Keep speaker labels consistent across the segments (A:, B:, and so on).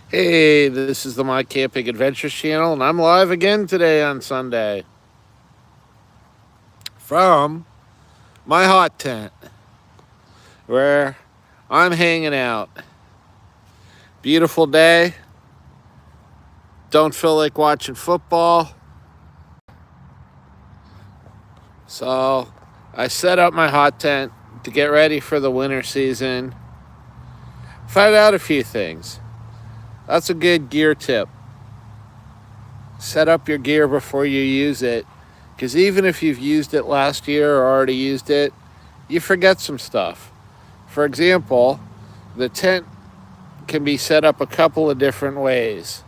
A: Hey, this is the My Camping Adventures channel, and I'm live again today on Sunday from my hot tent where I'm hanging out. Beautiful day. Don't feel like watching football. So I set up my hot tent to get ready for the winter season. Find out a few things. That's a good gear tip. Set up your gear before you use it, because even if you've used it last year or already used it, you forget some stuff. For example, the tent can be set up a couple of different ways.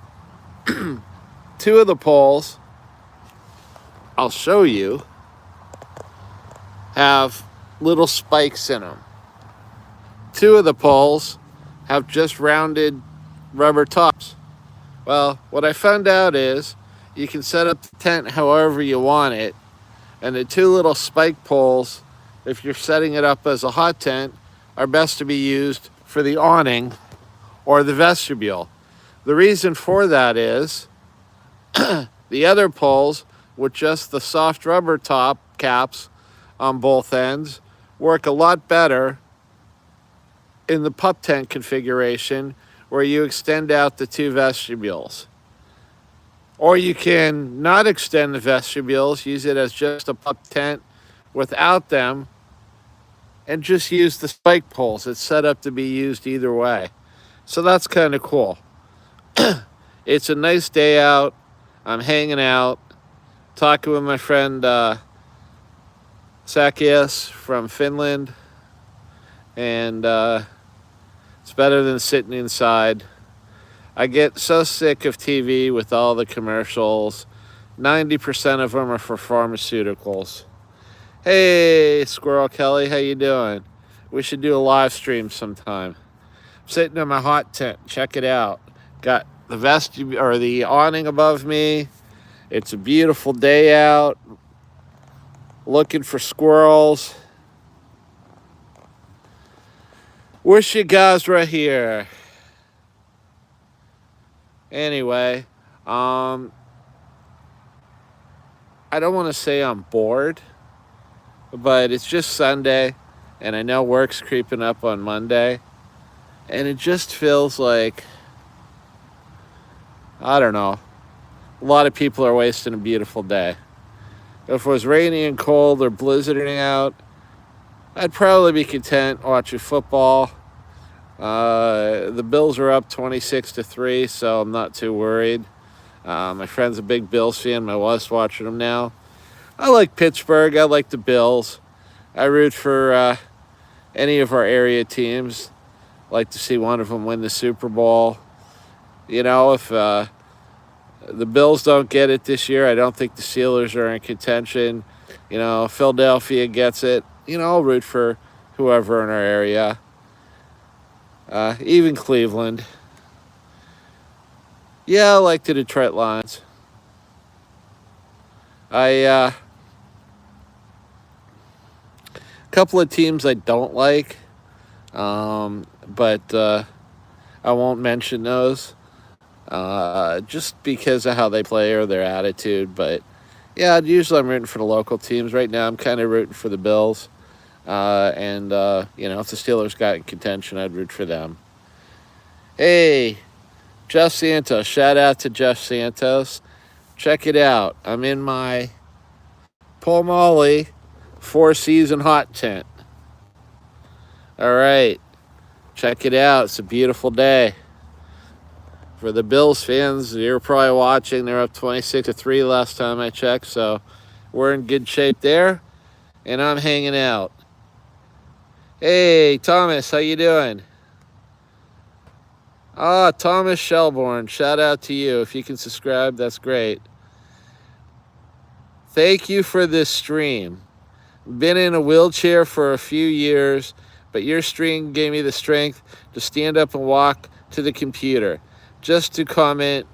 A: Two of the poles, I'll show you, have little spikes in them. Two of the poles have just rounded rubber tops. Well, what I found out is you can set up the tent however you want it, and the two little spike poles, if you're setting it up as a hot tent, are best to be used for the awning or the vestibule. The reason for that is the other poles with just the soft rubber top caps on both ends work a lot better in the pup tent configuration where you extend out the two vestibules. Or you can not extend the vestibules, use it as just a pup tent without them, and just use the spike poles. It's set up to be used either way. So that's kind of cool. It's a nice day out. I'm hanging out, talking with my friend Sakias from Finland, and it's better than sitting inside. I get so sick of TV with all the commercials. 90% of them are for pharmaceuticals. Hey, Squirrel Kelly, how you doing? We should do a live stream sometime. I'm sitting in my hot tent. Check it out. Got the vestibule or the awning above me. It's a beautiful day out. Looking for squirrels. Wish you guys were here. Anyway, I don't want to say I'm bored, but it's just Sunday, and I know work's creeping up on Monday, and it just feels like, I don't know, a lot of people are wasting a beautiful day. If it was rainy and cold or blizzarding out, I'd probably be content watching football. The Bills are up 26-3, so I'm not too worried. My friend's a big Bills fan. My wife's watching them now. I like Pittsburgh. I like the Bills. I root for any of our area teams. Like to see one of them win the Super Bowl. You know, if the Bills don't get it this year, I don't think the Steelers are in contention. You know, Philadelphia gets it. You know, I'll root for whoever in our area. Even Cleveland. Yeah, I like the Detroit Lions. A couple of teams I don't like, but I won't mention those just because of how they play or their attitude. But yeah, usually I'm rooting for the local teams. Right now, I'm kind of rooting for the Bills. And you know, if the Steelers got in contention, I'd root for them. Hey, Jeff Santos. Shout out to Jeff Santos. Check it out. I'm in my Palmolive 4-season hot tent. All right. Check it out. It's a beautiful day. For the Bills fans, you're probably watching. They're up 26-3 last time I checked, so we're in good shape there. And I'm hanging out. Hey, Thomas, how you doing? Thomas Shelbourne, shout out to you. If you can subscribe, that's great. Thank you for this stream. Been in a wheelchair for a few years, but your stream gave me the strength to stand up and walk to the computer. Just to comment,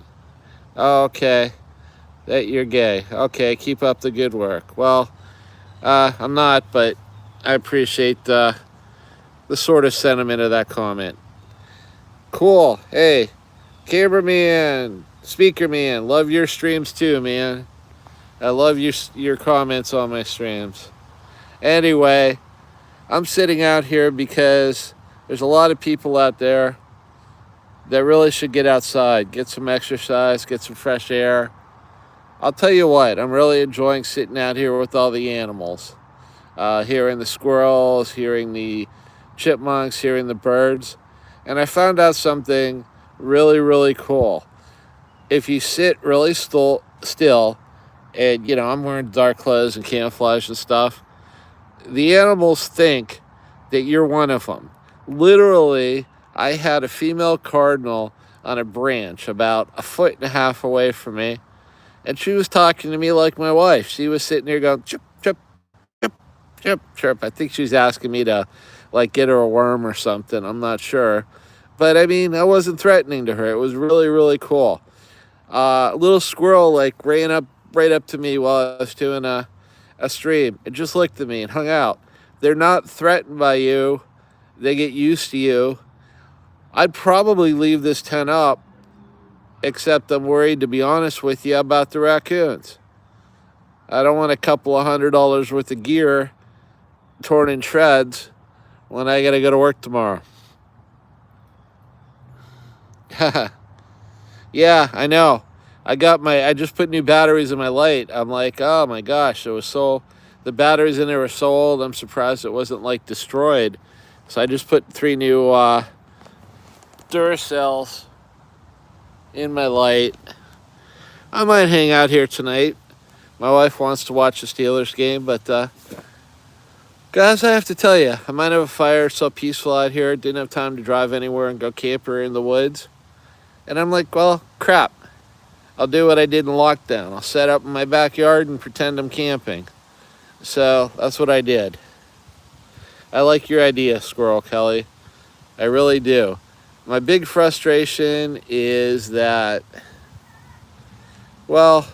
A: okay, that you're gay. Okay, keep up the good work. Well, I'm not, but I appreciate the sort of sentiment of that comment. Cool. Hey, cameraman, speaker man, love your streams too, man. I love your comments on my streams. Anyway, I'm sitting out here because there's a lot of people out there that really should get outside, get some exercise, get some fresh air. I'll tell you what, I'm really enjoying sitting out here with all the animals. Hearing the squirrels, hearing the chipmunks, hearing the birds. And I found out something really, really cool. If you sit really still, and I'm wearing dark clothes and camouflage and stuff, the animals think that you're one of them. Literally, I had a female cardinal on a branch about 1.5 feet away from me, and she was talking to me like my wife. She was sitting there going, chip, chip, chip, chip, chirp. I think she was asking me to, like, get her a worm or something. I'm not sure. But, I mean, I wasn't threatening to her. It was really, really cool. A little squirrel, like, ran up right up to me while I was doing a stream. It just looked at me and hung out. They're not threatened by you. They get used to you. I'd probably leave this tent up, except I'm worried, to be honest with you, about the raccoons. I don't want a couple of $100 worth of gear torn in shreds when I gotta go to work tomorrow. Yeah, I know. I just put new batteries in my light. I'm like, oh my gosh, the batteries in there were so old, I'm surprised it wasn't like destroyed. So I just put 3 new Duracells in my light. I might hang out here tonight. My wife wants to watch the Steelers game, but guys, I have to tell you, I might have a fire. It's so peaceful out here. Didn't have time to drive anywhere and go camper in the woods. And I'm like, well, crap. I'll do what I did in lockdown. I'll set up in my backyard and pretend I'm camping. So that's what I did. I like your idea, Squirrel Kelly. I really do. My big frustration is that, well,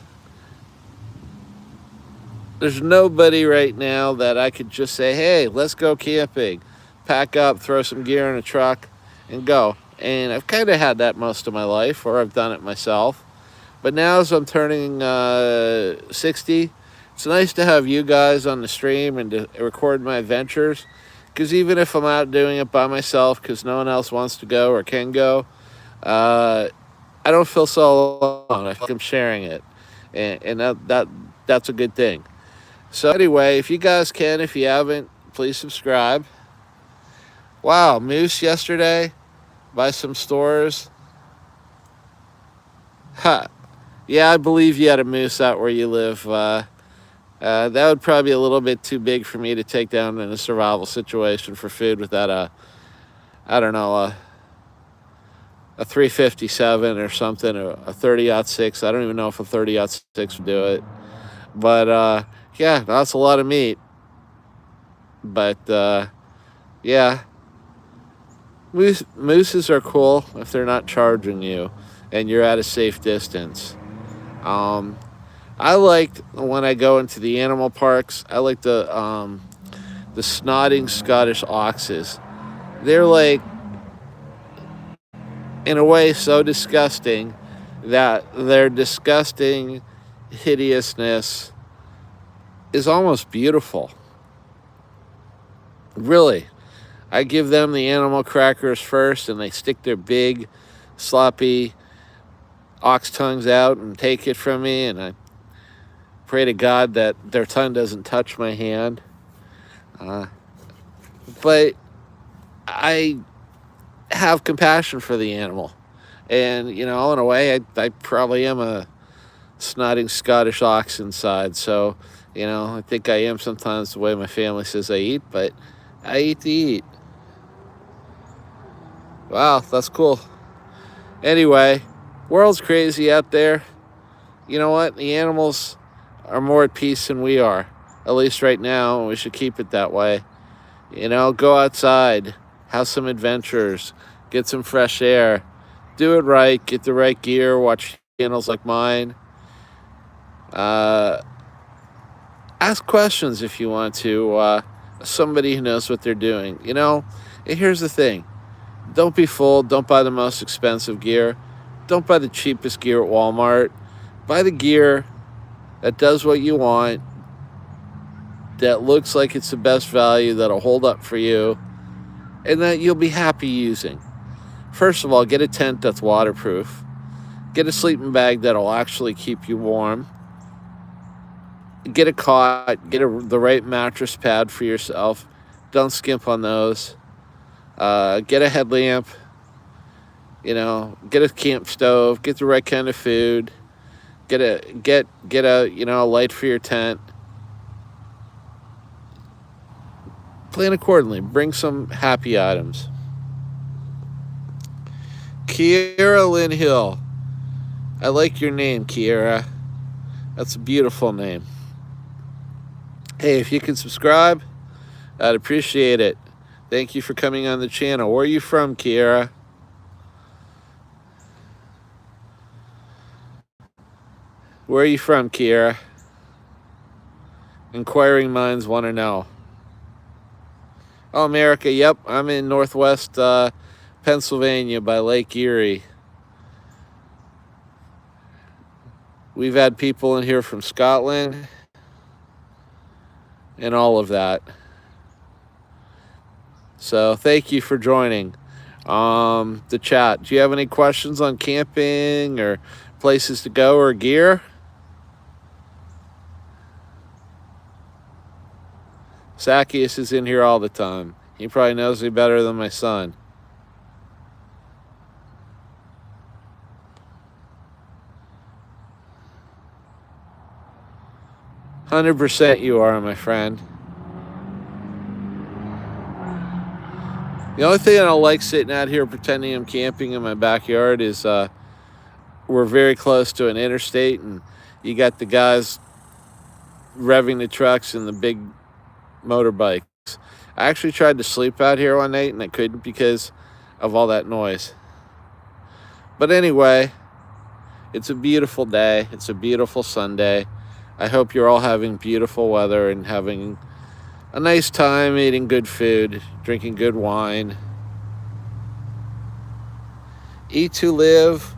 A: there's nobody right now that I could just say, hey, let's go camping. Pack up, throw some gear in a truck, and go. And I've kind of had that most of my life, or I've done it myself. But now as I'm turning 60, it's nice to have you guys on the stream and to record my adventures. Because even if I'm out doing it by myself because no one else wants to go or can go, I don't feel so alone. I feel like I'm sharing it. And that's a good thing. So anyway, if you guys can, if you haven't, please subscribe. Wow, moose yesterday by some stores. Ha. Yeah, I believe you had a moose out where you live. That would probably be a little bit too big for me to take down in a survival situation for food without a 357 or something, or a 30-06. I don't even know if a 30-06 would do it. But, yeah, that's a lot of meat. But, yeah. Mooses are cool if they're not charging you and you're at a safe distance. I liked when I go into the animal parks. I like the snotting Scottish oxes. They're like, in a way, so disgusting that their disgusting hideousness is almost beautiful. Really, I give them the animal crackers first, and they stick their big, sloppy ox tongues out and take it from me, and I pray to God that their tongue doesn't touch my hand. But I have compassion for the animal. And, in a way, I probably am a snotting Scottish ox inside. So, I think I am sometimes the way my family says I eat, but I eat to eat. Wow, that's cool. Anyway, world's crazy out there. You know what? The animals are more at peace than we are. At least right now, and we should keep it that way. Go outside, have some adventures, get some fresh air, do it right, get the right gear, watch channels like mine. Ask questions if you want to. Somebody who knows what they're doing. And here's the thing. Don't be fooled. Don't buy the most expensive gear. Don't buy the cheapest gear at Walmart. Buy the gear that does what you want, that looks like it's the best value, that'll hold up for you, and that you'll be happy using. First of all, get a tent that's waterproof. Get a sleeping bag that'll actually keep you warm. Get a cot. Get the right mattress pad for yourself. Don't skimp on those. Get a headlamp. Get a camp stove. Get the right kind of food. Get a light for your tent. Plan accordingly. Bring some happy items. Kiera Lynn Hill. I like your name, Kiera. That's a beautiful name. Hey, if you can subscribe, I'd appreciate it. Thank you for coming on the channel. Where are you from, Kiera? Where are you from, Kiera? Inquiring minds want to know. Oh, America, yep. I'm in Northwest Pennsylvania by Lake Erie. We've had people in here from Scotland and all of that. So thank you for joining the chat. Do you have any questions on camping or places to go or gear? Zacchaeus is in here all the time. He probably knows me better than my son. "100% you are, my friend." The only thing I don't like sitting out here pretending I'm camping in my backyard is we're very close to an interstate, and you got the guys revving the trucks and the big motorbikes. I actually tried to sleep out here one night, and I couldn't because of all that noise. But anyway, it's a beautiful day. It's a beautiful Sunday. I hope you're all having beautiful weather and having a nice time eating good food, drinking good wine. Eat to live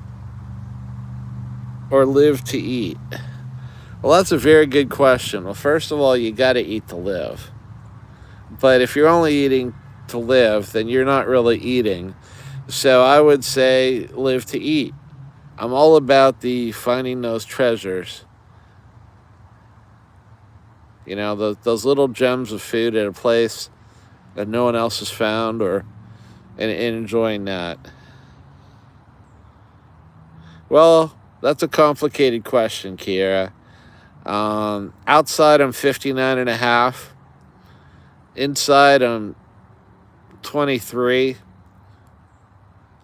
A: or live to eat? Well, that's a very good question. Well, first of all, you got to eat to live. But if you're only eating to live, then you're not really eating. So I would say live to eat. I'm all about the finding those treasures. Those little gems of food at a place that no one else has found, and enjoying that. Well, that's a complicated question, Kiera. Outside, I'm 59.5. Inside, I'm 23.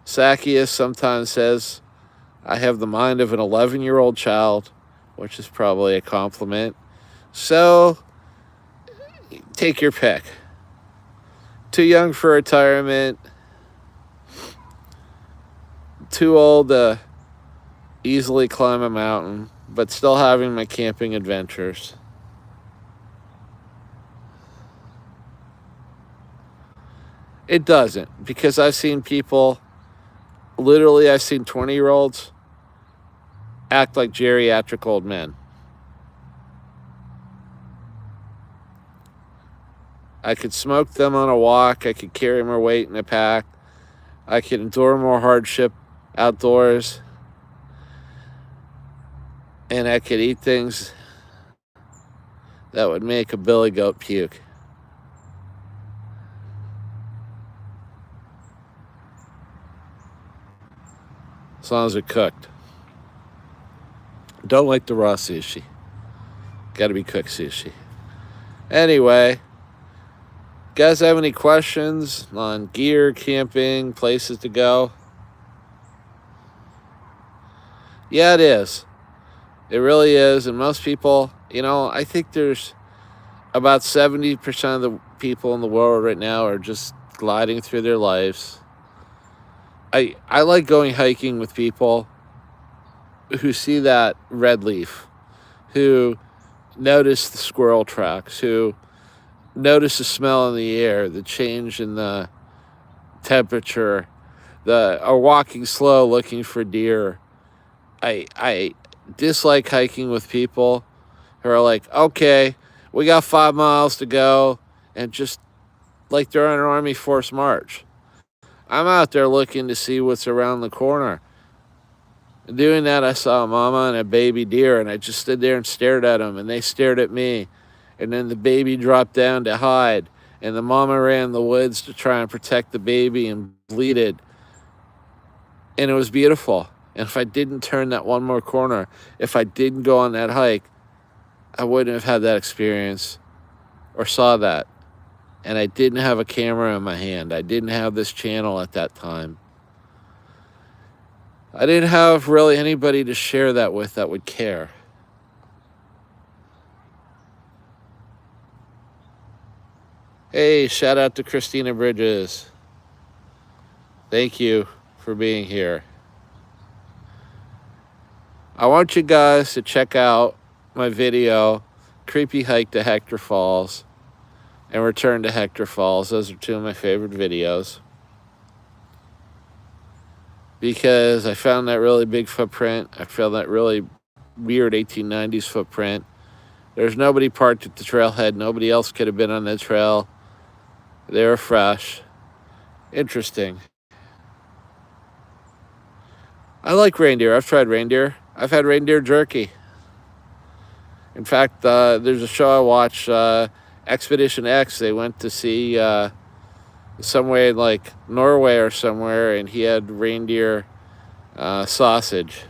A: Zacchaeus sometimes says I have the mind of an 11-year-old child, which is probably a compliment. So, take your pick. Too young for retirement. Too old to easily climb a mountain, but still having my camping adventures. It doesn't, because I've seen people, literally I've seen 20-year-olds act like geriatric old men. I could smoke them on a walk. I could carry more weight in a pack. I could endure more hardship outdoors. And I could eat things that would make a billy goat puke. As long as they're cooked. Don't like the raw sushi. Got to be cooked sushi. Anyway, guys have any questions on gear, camping, places to go? Yeah, it is. It really is. And most people, I think there's about 70% of the people in the world right now are just gliding through their lives. I like going hiking with people who see that red leaf, who notice the squirrel tracks, who notice the smell in the air, the change in the temperature or walking slow looking for deer. I dislike hiking with people who are like, okay, we got 5 miles to go, and just like they're on an Army Force March. I'm out there looking to see what's around the corner. And doing that, I saw a mama and a baby deer, and I just stood there and stared at them, and they stared at me. And then the baby dropped down to hide, and the mama ran in the woods to try and protect the baby and bleated. And it was beautiful. And if I didn't turn that one more corner, if I didn't go on that hike, I wouldn't have had that experience or saw that. And I didn't have a camera in my hand. I didn't have this channel at that time. I didn't have really anybody to share that with that would care. Hey, shout out to Christina Bridges. Thank you for being here. I want you guys to check out my video, Creepy Hike to Hector Falls and Return to Hector Falls. Those are two of my favorite videos, because I found that really big footprint. I found that really weird 1890s footprint. There's nobody parked at the trailhead. Nobody else could have been on the trail. They were fresh. Interesting. I like reindeer. I've tried reindeer. I've had reindeer jerky. In fact, there's a show I watch, Expedition X. They went to see somewhere in like Norway or somewhere, and he had reindeer sausage.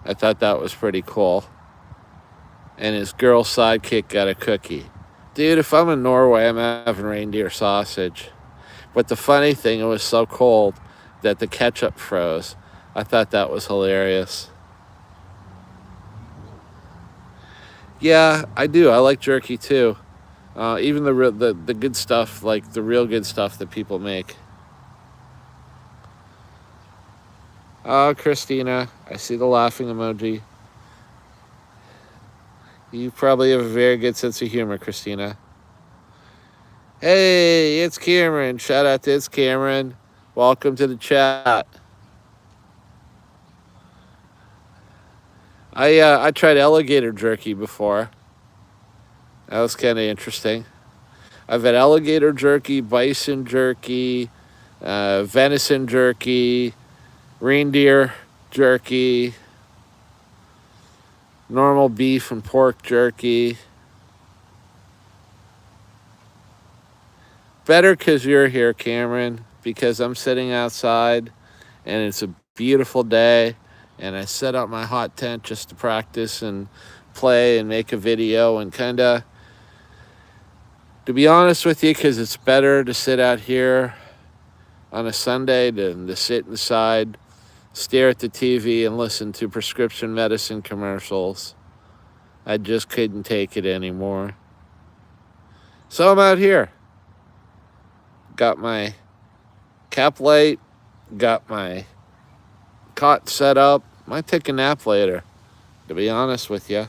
A: I thought that was pretty cool. And his girl sidekick got a cookie. Dude, if I'm in Norway, I'm having reindeer sausage. But the funny thing, it was so cold that the ketchup froze. I thought that was hilarious. Yeah, I do. I like jerky too. Even the good stuff, like the real good stuff that people make. Oh, Christina, I see the laughing emoji. You probably have a very good sense of humor, Christina. Hey, it's Cameron. Shout out to It's Cameron. Welcome to the chat. I tried alligator jerky before. That was kind of interesting. I've had alligator jerky, bison jerky, venison jerky, reindeer jerky, normal beef and pork jerky. Better because you're here, Cameron, because I'm sitting outside and it's a beautiful day, and I set up my hot tent just to practice and play and make a video, and kind of, to be honest with you, because it's better to sit out here on a Sunday than to sit inside, stare at the TV, and listen to prescription medicine commercials. I just couldn't take it anymore. So I'm out here. Got my cap light, got my cot set up. Might take a nap later, to be honest with you.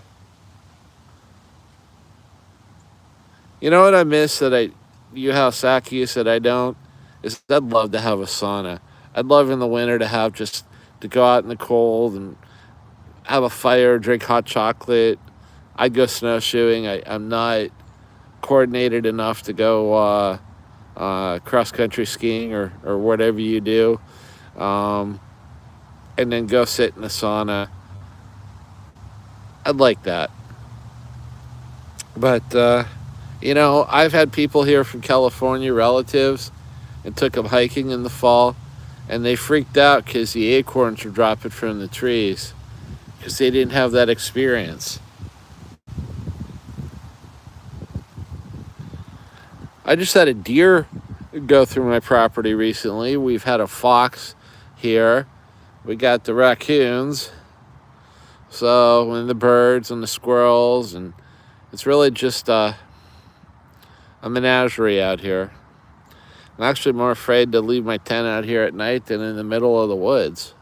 A: You know what I miss that you have Zacchaeus that I don't? Is I'd love to have a sauna. I'd love in the winter to have just to go out in the cold and have a fire, drink hot chocolate. I'd go snowshoeing. I'm not coordinated enough to go cross-country skiing or whatever you do. And then go sit in the sauna. I'd like that. But, you know, I've had people here from California, relatives, and took them hiking in the fall, and they freaked out because the acorns were dropping from the trees because they didn't have that experience. I just had a deer go through my property recently. We've had a fox here. We got the raccoons. So, and the birds and the squirrels, and it's really just a menagerie out here. I'm actually more afraid to leave my tent out here at night than in the middle of the woods.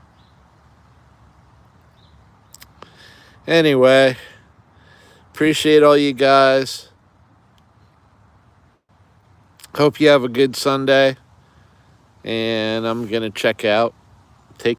A: Anyway, appreciate all you guys. Hope you have a good Sunday. And I'm going to check out.